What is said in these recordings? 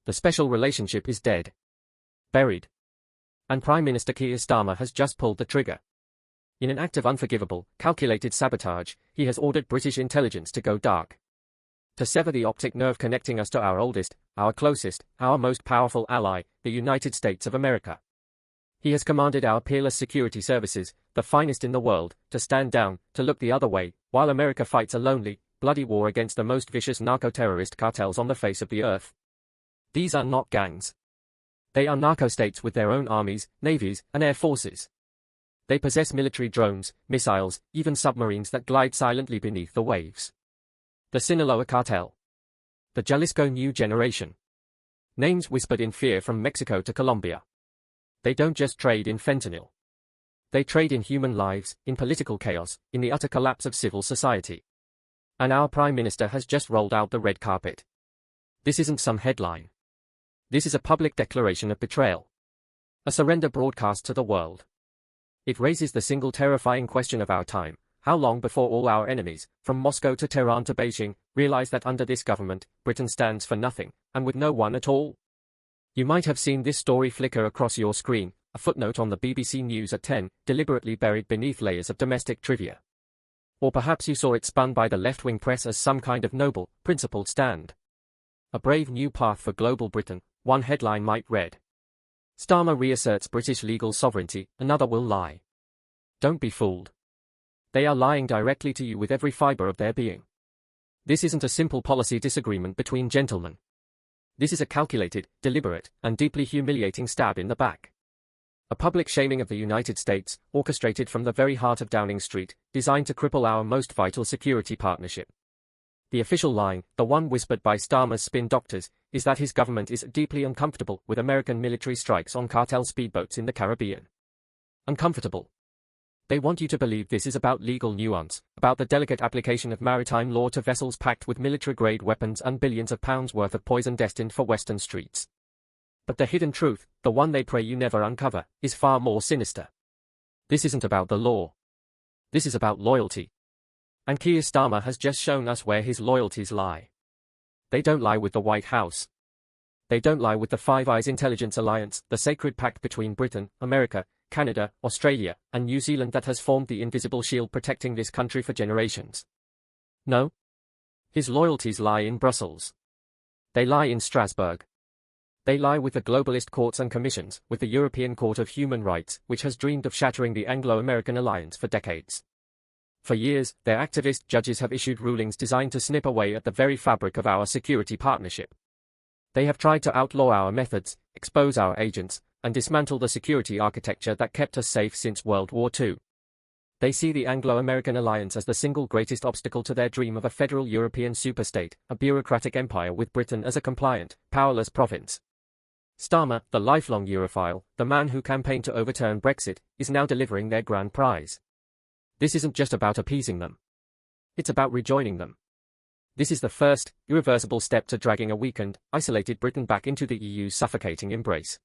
The special relationship is dead. Buried. And Prime Minister Keir Starmer has just pulled the trigger. In an act of unforgivable, calculated sabotage, he has ordered British intelligence to go dark. To sever the optic nerve connecting us to our oldest, our closest, our most powerful ally, the United States of America. He has commanded our peerless security services, the finest in the world, to stand down, to look the other way, while America fights a lonely, bloody war against the most vicious narco-terrorist cartels on the face of the earth. These are not gangs. They are narco-states with their own armies, navies, and air forces. They possess military drones, missiles, even submarines that glide silently beneath the waves. The Sinaloa Cartel. The Jalisco New Generation. Names whispered in fear from Mexico to Colombia. They don't just trade in fentanyl. They trade in human lives, in political chaos, in the utter collapse of civil society. And our Prime Minister has just rolled out the red carpet. This isn't some headline. This is a public declaration of betrayal. A surrender broadcast to the world. It raises the single terrifying question of our time: how long before all our enemies, from Moscow to Tehran to Beijing, realize that under this government, Britain stands for nothing, and with no one at all? You might have seen this story flicker across your screen, a footnote on the BBC News at 10, deliberately buried beneath layers of domestic trivia. Or perhaps you saw it spun by the left-wing press as some kind of noble, principled stand. A brave new path for global Britain, one headline might read. Starmer reasserts British legal sovereignty, another will lie. Don't be fooled. They are lying directly to you with every fibre of their being. This isn't a simple policy disagreement between gentlemen. This is a calculated, deliberate, and deeply humiliating stab in the back. A public shaming of the United States, orchestrated from the very heart of Downing Street, designed to cripple our most vital security partnership. The official line, the one whispered by Starmer's spin doctors, is that his government is deeply uncomfortable with American military strikes on cartel speedboats in the Caribbean. Uncomfortable. They want you to believe this is about legal nuance, about the delicate application of maritime law to vessels packed with military-grade weapons and billions of pounds worth of poison destined for Western streets. But the hidden truth, the one they pray you never uncover, is far more sinister. This isn't about the law. This is about loyalty. And Keir Starmer has just shown us where his loyalties lie. They don't lie with the White House. They don't lie with the Five Eyes intelligence alliance, the sacred pact between Britain, America, Canada, Australia, and New Zealand that has formed the invisible shield protecting this country for generations. No. His loyalties lie in Brussels. They lie in Strasbourg. They lie with the globalist courts and commissions, with the European Court of Human Rights, which has dreamed of shattering the Anglo-American alliance for decades. For years, their activist judges have issued rulings designed to snip away at the very fabric of our security partnership. They have tried to outlaw our methods, expose our agents, and dismantle the security architecture that kept us safe since World War II. They see the Anglo-American alliance as the single greatest obstacle to their dream of a federal European superstate, a bureaucratic empire with Britain as a compliant, powerless province. Starmer, the lifelong Europhile, the man who campaigned to overturn Brexit, is now delivering their grand prize. This isn't just about appeasing them. It's about rejoining them. This is the first, irreversible step to dragging a weakened, isolated Britain back into the EU's suffocating embrace.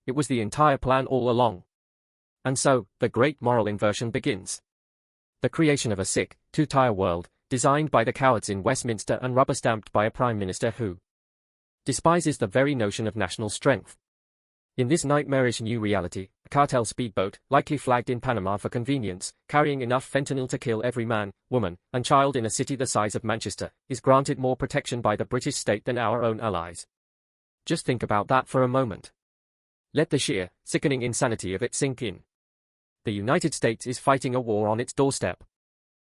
It was the entire plan all along. And so, the great moral inversion begins. The creation of a sick, two-tier world, designed by the cowards in Westminster and rubber-stamped by a Prime Minister who despises the very notion of national strength. In this nightmarish new reality, a cartel speedboat, likely flagged in Panama for convenience, carrying enough fentanyl to kill every man, woman, and child in a city the size of Manchester, is granted more protection by the British state than our own allies. Just think about that for a moment. Let the sheer, sickening insanity of it sink in. The United States is fighting a war on its doorstep.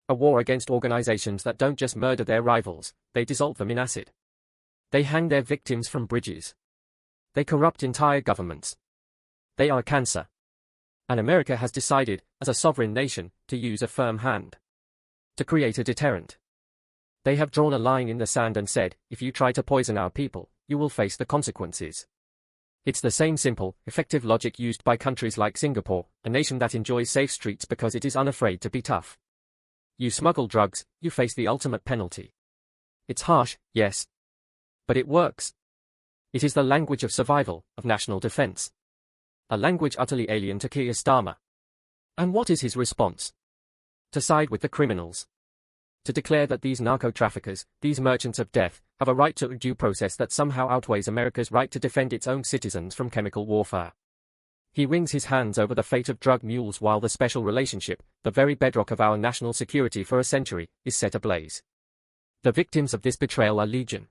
A war against organizations that don't just murder their rivals, they dissolve them in acid. They hang their victims from bridges. They corrupt entire governments. They are cancer. And America has decided, as a sovereign nation, to use a firm hand. To create a deterrent. They have drawn a line in the sand and said, if you try to poison our people, you will face the consequences. It's the same simple, effective logic used by countries like Singapore, a nation that enjoys safe streets because it is unafraid to be tough. You smuggle drugs, you face the ultimate penalty. It's harsh, yes. But it works. It is the language of survival, of national defense. A language utterly alien to Keir Starmer. And what is his response? To side with the criminals. to declare that these narco-traffickers, these merchants of death, have a right to a due process that somehow outweighs America's right to defend its own citizens from chemical warfare. He wrings his hands over the fate of drug mules while the special relationship, the very bedrock of our national security for a century, is set ablaze. The victims of this betrayal are legion.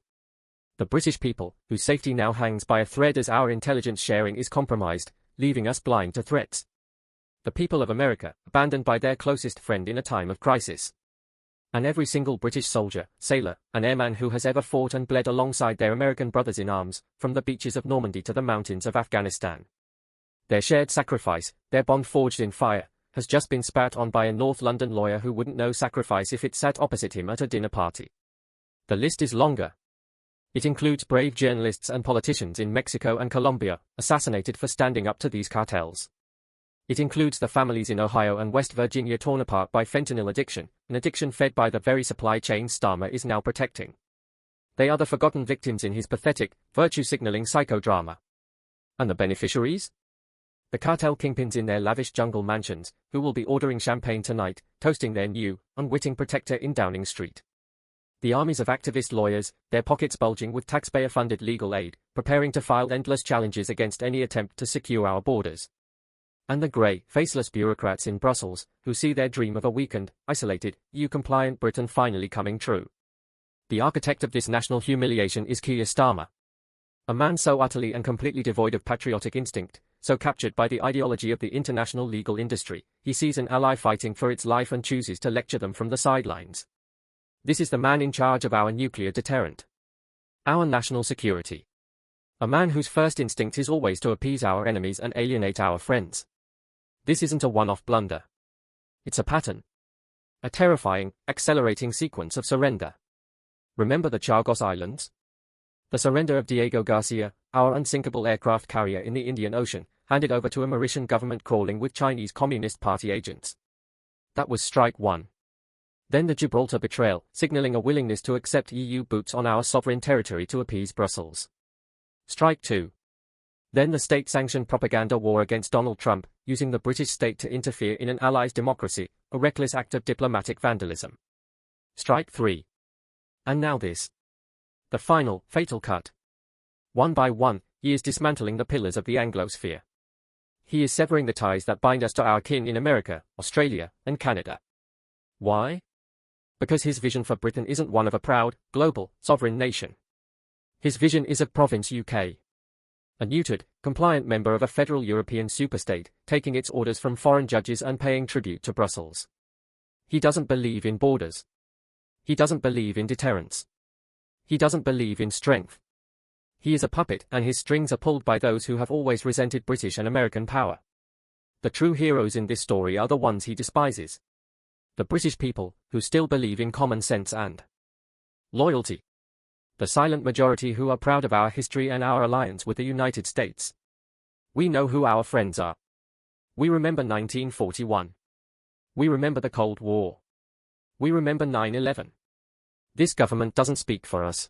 The British people, whose safety now hangs by a thread as our intelligence sharing is compromised, leaving us blind to threats. The people of America, abandoned by their closest friend in a time of crisis. And every single British soldier, sailor, and airman who has ever fought and bled alongside their American brothers in arms, from the beaches of Normandy to the mountains of Afghanistan. Their shared sacrifice, their bond forged in fire, has just been spat on by a North London lawyer who wouldn't know sacrifice if it sat opposite him at a dinner party. The list is longer. It includes brave journalists and politicians in Mexico and Colombia, assassinated for standing up to these cartels. It includes the families in Ohio and West Virginia torn apart by fentanyl addiction, an addiction fed by the very supply chain Starmer is now protecting. They are the forgotten victims in his pathetic, virtue-signaling psychodrama. And the beneficiaries? The cartel kingpins in their lavish jungle mansions, who will be ordering champagne tonight, toasting their new, unwitting protector in Downing Street. The armies of activist lawyers, their pockets bulging with taxpayer-funded legal aid, preparing to file endless challenges against any attempt to secure our borders. And the grey, faceless bureaucrats in Brussels, who see their dream of a weakened, isolated, EU-compliant Britain finally coming true. The architect of this national humiliation is Keir Starmer. A man so utterly and completely devoid of patriotic instinct, so captured by the ideology of the international legal industry, he sees an ally fighting for its life and chooses to lecture them from the sidelines. This is the man in charge of our nuclear deterrent. Our national security. A man whose first instinct is always to appease our enemies and alienate our friends. This isn't a one-off blunder. It's a pattern. A terrifying, accelerating sequence of surrender. Remember the Chagos Islands? The surrender of Diego Garcia, our unsinkable aircraft carrier in the Indian Ocean, handed over to a Mauritian government crawling with Chinese Communist Party agents. That was strike one. Then the Gibraltar betrayal, signaling a willingness to accept EU boots on our sovereign territory to appease Brussels. Strike two. Then the state-sanctioned propaganda war against Donald Trump, using the British state to interfere in an ally's democracy, a reckless act of diplomatic vandalism. Strike three. And now this. The final, fatal cut. One by one, he is dismantling the pillars of the Anglosphere. He is severing the ties that bind us to our kin in America, Australia, and Canada. Why? Because his vision for Britain isn't one of a proud, global, sovereign nation. His vision is of Province UK. A neutered, compliant member of a federal European superstate, taking its orders from foreign judges and paying tribute to Brussels. He doesn't believe in borders. He doesn't believe in deterrence. He doesn't believe in strength. He is a puppet, and his strings are pulled by those who have always resented British and American power. The true heroes in this story are the ones he despises. The British people, who still believe in common sense and loyalty. The silent majority who are proud of our history and our alliance with the United States. We know who our friends are. We remember 1941. We remember the Cold War. We remember 9/11. This government doesn't speak for us.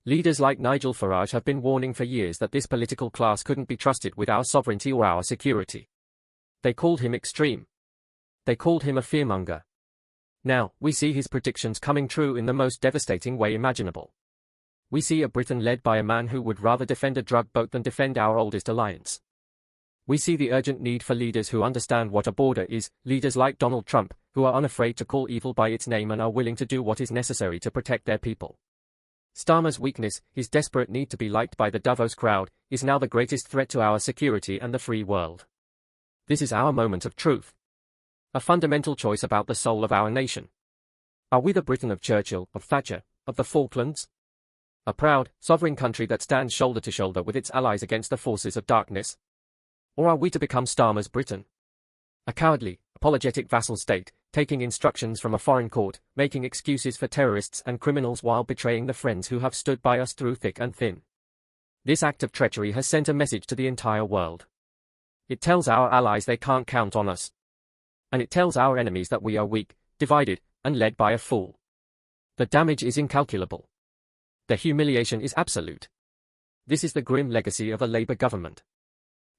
Leaders like Nigel Farage have been warning for years that this political class couldn't be trusted with our sovereignty or our security. They called him extreme. They called him a fearmonger. Now, we see his predictions coming true in the most devastating way imaginable. We see a Britain led by a man who would rather defend a drug boat than defend our oldest alliance. We see the urgent need for leaders who understand what a border is, leaders like Donald Trump, who are unafraid to call evil by its name and are willing to do what is necessary to protect their people. Starmer's weakness, his desperate need to be liked by the Davos crowd, is now the greatest threat to our security and the free world. This is our moment of truth. A fundamental choice about the soul of our nation. Are we the Britain of Churchill, of Thatcher, of the Falklands? A proud, sovereign country that stands shoulder to shoulder with its allies against the forces of darkness? Or are we to become Starmer's Britain? A cowardly, apologetic vassal state, taking instructions from a foreign court, making excuses for terrorists and criminals while betraying the friends who have stood by us through thick and thin. This act of treachery has sent a message to the entire world. It tells our allies they can't count on us. And it tells our enemies that we are weak, divided, and led by a fool. The damage is incalculable. The humiliation is absolute. This is the grim legacy of a Labour government.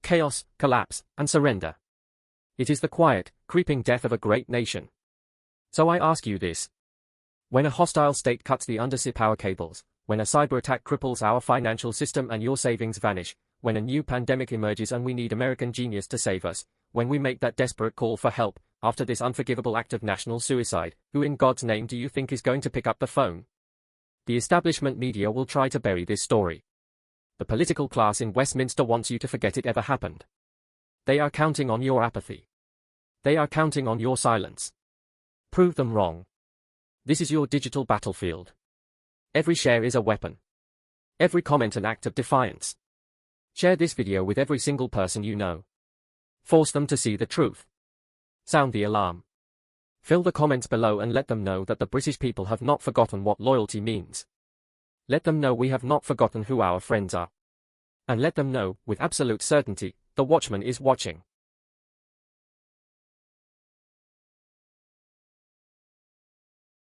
Chaos, collapse, and surrender. It is the quiet, creeping death of a great nation. So I ask you this. When a hostile state cuts the undersea power cables, when a cyber attack cripples our financial system and your savings vanish, when a new pandemic emerges and we need American genius to save us, when we make that desperate call for help, after this unforgivable act of national suicide, who in God's name do you think is going to pick up the phone? The establishment media will try to bury this story. The political class in Westminster wants you to forget it ever happened. They are counting on your apathy. They are counting on your silence. Prove them wrong. This is your digital battlefield. Every share is a weapon. Every comment an act of defiance. Share this video with every single person you know. Force them to see the truth. Sound the alarm. Fill the comments below and let them know that the British people have not forgotten what loyalty means. Let them know we have not forgotten who our friends are. And let them know, with absolute certainty, the Watchman is watching.